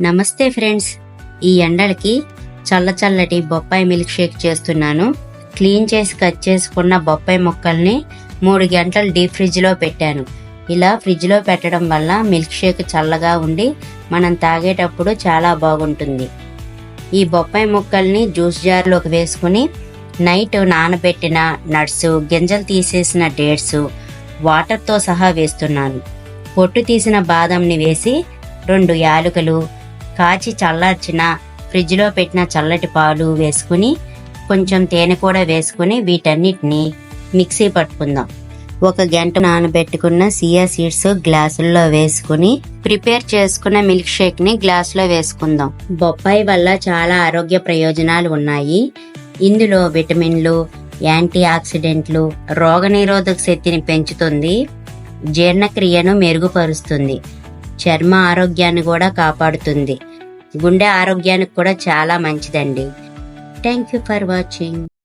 నమస్తే ఫ్రెండ్స్, ఈ ఎండలకి చల్లటి బొప్పాయి మిల్క్ షేక్ చేస్తున్నాను. క్లీన్ చేసి కట్ చేసుకున్న బొప్పాయి ముక్కల్ని 3 గంటలు డీప్ ఫ్రిడ్జ్లో పెట్టాను. ఇలా ఫ్రిడ్జ్లో పెట్టడం వల్ల మిల్క్ షేక్ చల్లగా ఉండి మనం తాగేటప్పుడు చాలా బాగుంటుంది. ఈ బొప్పాయి ముక్కల్ని జ్యూస్ జార్లోకి వేసుకుని నైట్ నానబెట్టిన నట్స్, గింజలు తీసేసిన డేట్స్ వాటర్తో సహా వేస్తున్నాను. పొట్టు తీసిన బాదంని వేసి 2 యాలకులు, కాచి చల్లార్చిన ఫ్రిడ్జ్లో పెట్టిన చల్లటి పాలు వేసుకుని కొంచెం తేనె కూడా వేసుకుని వీటన్నిటిని మిక్సీ పట్టుకుందాం. 1 గంట నానబెట్టుకున్న సియా సీడ్స్ గ్లాసుల్లో వేసుకుని ప్రిపేర్ చేసుకున్న మిల్క్ షేక్ ని గ్లాసులో వేసుకుందాం. బొప్పాయి వల్ల చాలా ఆరోగ్య ప్రయోజనాలు ఉన్నాయి. ఇందులో విటమిన్లు, యాంటీ ఆక్సిడెంట్లు, రోగనిరోధక శక్తిని పెంచుతుంది, జీర్ణక్రియను మెరుగుపరుస్తుంది, చర్మ ఆరోగ్యాన్ని కూడా కాపాడుతుంది, గుండె ఆరోగ్యానికి కూడా చాలా మంచిదండి. Thank you for watching.